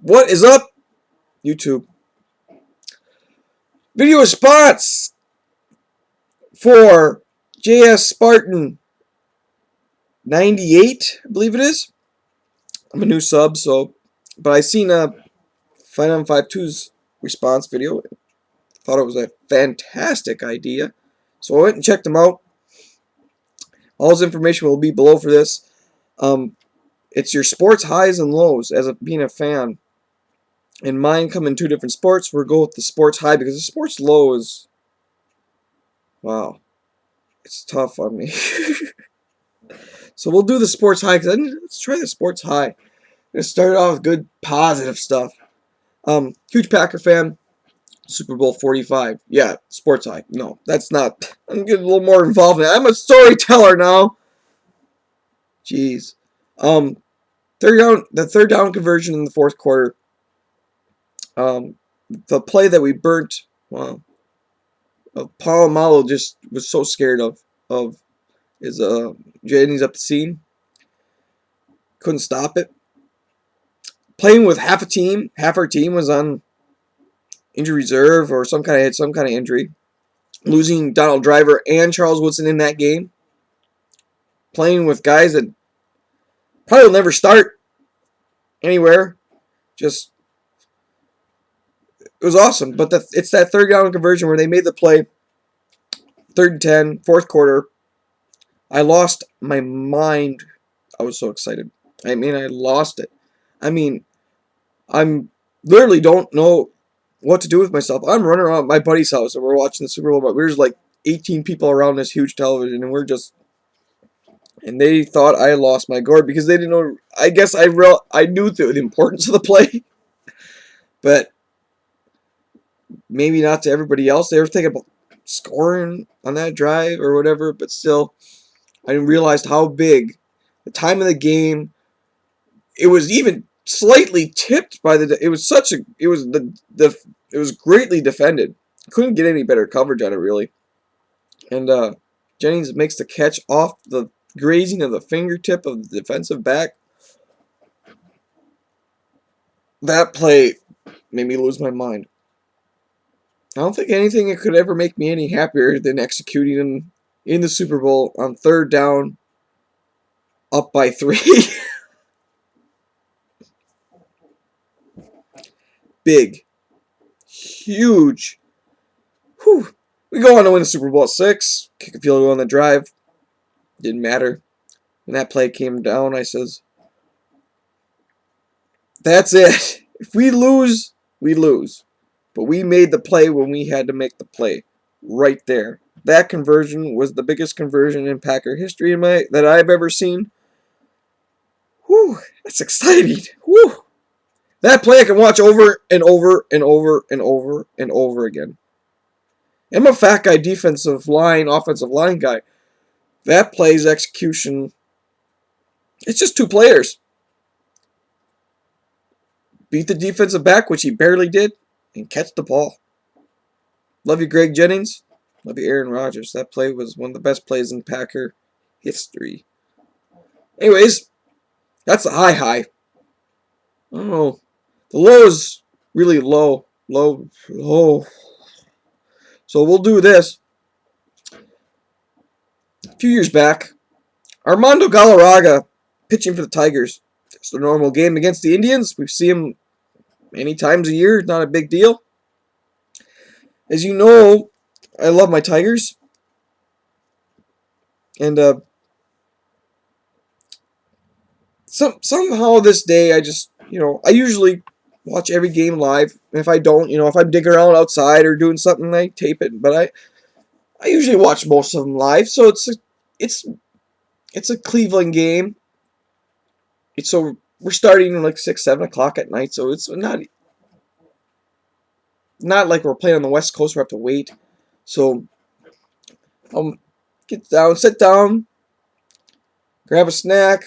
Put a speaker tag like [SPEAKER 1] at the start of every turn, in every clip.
[SPEAKER 1] What is up, YouTube? Video response for jspartan98, I believe it is. I'm a new sub, but I seen a 5952's response video. Thought it was a fantastic idea, so I went and checked them out. All his information will be below for this. It's your sports highs and lows as being a fan. And mine come in two different sports. We'll go with the sports high because the sports low is, wow, it's tough on me. So we'll do the sports high because let's try the sports high. Let's start off with good positive stuff. Huge Packer fan. Super Bowl 45. Yeah, sports high. No, that's not. I'm getting a little more involved in it. I'm a storyteller now. Jeez. The third down conversion in the fourth quarter. The play that we burnt. Wow. Palomalo just was so scared of is Jennings up the seam. Couldn't stop it. Playing with half our team was on injury reserve or some kind of injury. Losing Donald Driver and Charles Woodson in that game. Playing with guys that probably will never start anywhere. Just, it was awesome. But it's that third down conversion where they made the play. 3rd and 10, fourth quarter. I lost my mind. I was so excited. I lost it. I'm literally don't know what to do with myself. I'm running around my buddy's house and we're watching the Super Bowl, but there's like 18 people around this huge television and they thought I lost my gourd because they didn't know. I guess I knew the importance of the play, but maybe not to everybody else. They were thinking about scoring on that drive or whatever, but still, I realized how big the time of the game. It was even slightly tipped by it was greatly defended. Couldn't get any better coverage on it really. And Jennings makes the catch off the grazing of the fingertip of the defensive back. That play made me lose my mind. I don't think anything could ever make me any happier than executing in the Super Bowl on 3rd down, up by 3. Big, huge. Whew. We go on to win the Super Bowl at 6. Kick a field goal on the drive. Didn't matter. When that play came down, I says, that's it. If we lose, we lose. But we made the play when we had to make the play. Right there. That conversion was the biggest conversion in Packer history that I've ever seen. Whew, that's exciting. Whew. That play I can watch over and over and over and over and over again. I'm a fat guy offensive line guy. That play's execution, it's just 2 players. Beat the defensive back, which he barely did, and catch the ball. Love you, Greg Jennings. Love you, Aaron Rodgers. That play was one of the best plays in Packer history. Anyways, that's the high. I don't know. The low is really low. Low. So we'll do this. A few years back, Armando Galarraga pitching for the Tigers. It's a normal game against the Indians. We see him many times a year. Not a big deal. As you know, I love my Tigers. And somehow this day, I usually watch every game live. If I don't, if I'm digging around outside or doing something, I tape it. But I usually watch most of them live. So it's a Cleveland game. So we're starting like 6, 7 o'clock at night. So it's not like we're playing on the West Coast where we have to wait. So sit down, grab a snack,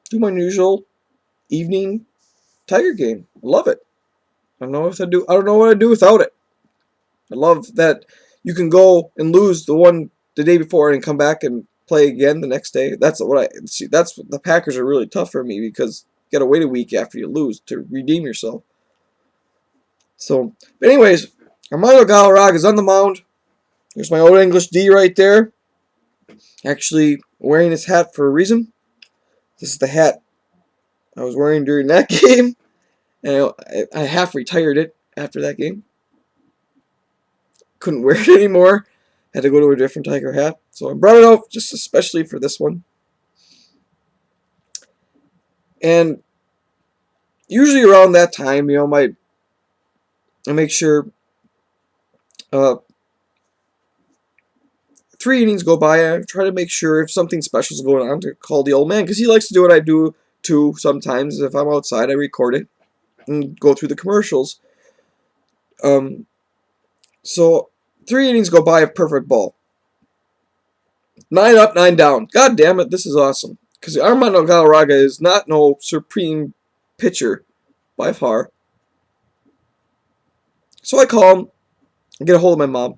[SPEAKER 1] do my usual evening Tiger game. I love it. I don't know what I'd do without it. I love that you can go and lose the day before and come back and play again the next day. That's what the Packers are really tough for me because You gotta wait a week after you lose to redeem yourself. So, but anyways, Armando Galarraga is on the mound. There's my old English D right there. Actually wearing his hat for a reason. This is the hat I was wearing during that game. And I half retired it after that game. Couldn't wear it anymore. Had to go to a different Tiger hat. So I brought it out just especially for this one. And usually around that time, I make sure 3 innings go by, and I try to make sure if something special is going on to call the old man, because he likes to do what I do too sometimes. If I'm outside, I record it and go through the commercials. So 3 innings go by of perfect ball. 9 up, 9 down. God damn it, this is awesome. Because Armando Galarraga is not no supreme pitcher by far. So I call him and get a hold of my mom.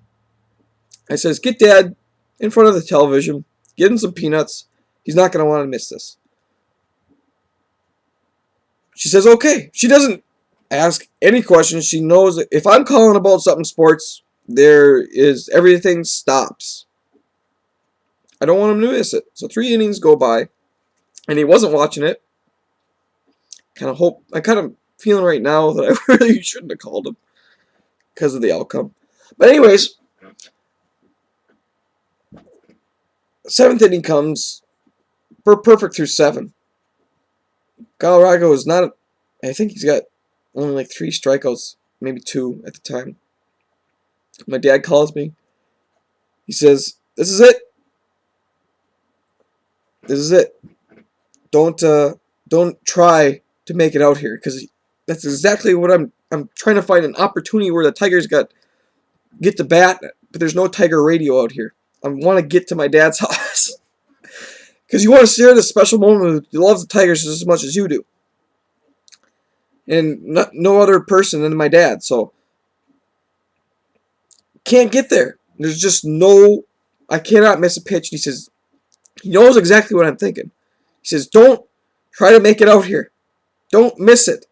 [SPEAKER 1] I says, get Dad in front of the television, get him some peanuts. He's not going to want to miss this. She says, okay. She doesn't ask any questions. She knows that if I'm calling about something sports, everything stops. I don't want him to miss it. So 3 innings go by, and he wasn't watching it. I kind of feeling right now that I really shouldn't have called him because of the outcome. But anyways, 7th inning comes. We're perfect through 7. Galarraga is not. I think he's got only like 3 strikeouts, maybe 2 at the time. My dad calls me. He says, "This is it. This is it. Don't try to make it out here, because that's exactly what I'm trying to find an opportunity where the Tigers get the bat, but there's no Tiger radio out here. I want to get to my dad's house because you want to share this special moment. He loves the Tigers just as much as you do, and no other person than my dad. So can't get there. There's just no. I cannot miss a pitch." And he says, he knows exactly what I'm thinking. He says, "Don't try to make it out here. Don't miss it."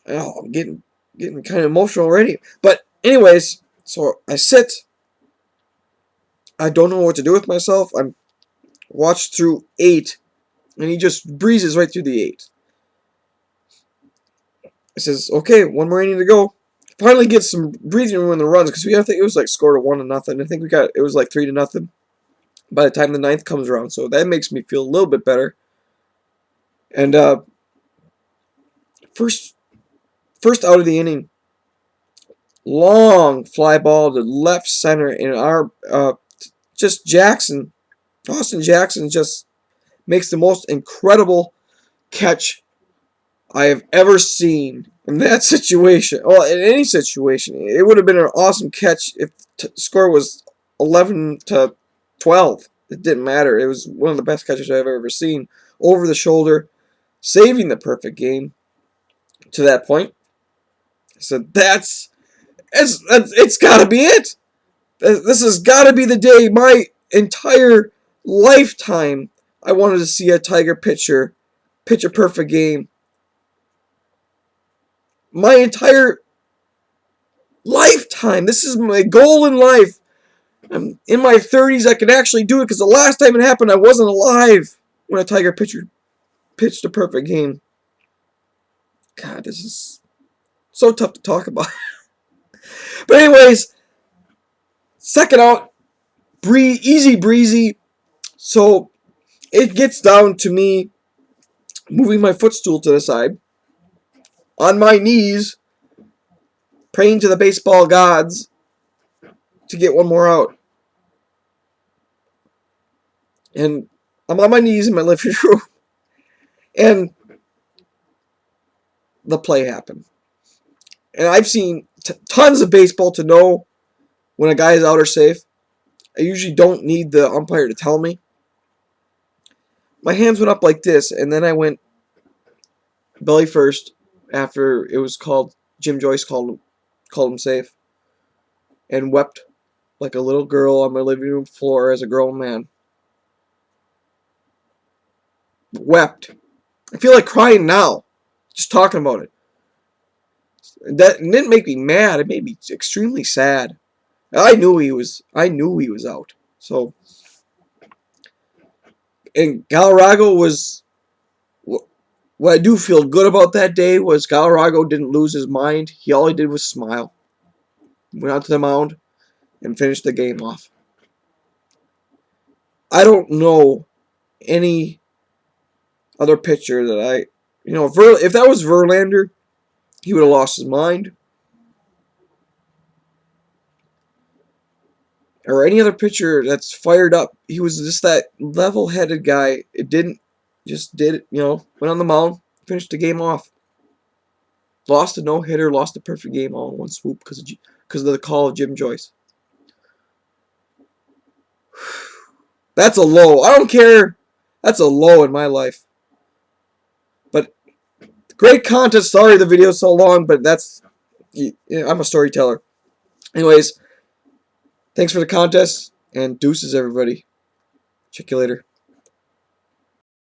[SPEAKER 1] Oh, I'm getting kind of emotional already. But anyways, so I sit. I don't know what to do with myself. I'm watched through 8, and he just breezes right through the 8. I says, okay, 1 more inning to go. Finally get some breathing room in the runs, because I think it was like scored at 1-0. I think it was like 3-0 by the time the 9th comes around. So that makes me feel a little bit better. And first out of the inning, long fly ball to left center, and our Austin Jackson just makes the most incredible catch I have ever seen in that situation. Well, in any situation, it would have been an awesome catch if the score was 11-12. It didn't matter. It was one of the best catches I've ever seen. Over the shoulder, saving the perfect game to that point. So it's got to be it. This has got to be the day. My entire lifetime, I wanted to see a Tiger pitcher pitch a perfect game. My entire lifetime. This is my goal in life. I'm in my 30s. I can actually do it, because the last time it happened, I wasn't alive when a Tiger pitcher pitched a perfect game. God, this is so tough to talk about. But anyways, second out, easy breezy. So it gets down to me moving my footstool to the side, on my knees, praying to the baseball gods to get 1 more out. And I'm on my knees in my living room, and the play happened. And I've seen tons of baseball to know when a guy is out or safe. I usually don't need the umpire to tell me. My hands went up like this, and then I went belly first after it was called. Jim Joyce called him safe, and wept like a little girl on my living room floor as a grown man. wept. I feel like crying now, just talking about it. That didn't make me mad. It made me extremely sad. I knew he was out. So, and Galarrago was. What I do feel good about that day was Galarrago didn't lose his mind. All he did was smile. Went out to the mound and finished the game off. I don't know any other pitcher that if that was Verlander, he would have lost his mind. Or any other pitcher that's fired up. He was just that level-headed guy. Went on the mound, finished the game off. Lost a no-hitter, lost a perfect game all in one swoop because of the call of Jim Joyce. That's a low. I don't care. That's a low in my life. But great contest. Sorry the video's so long, but I'm a storyteller. Anyways, thanks for the contest, and deuces, everybody. Check you later.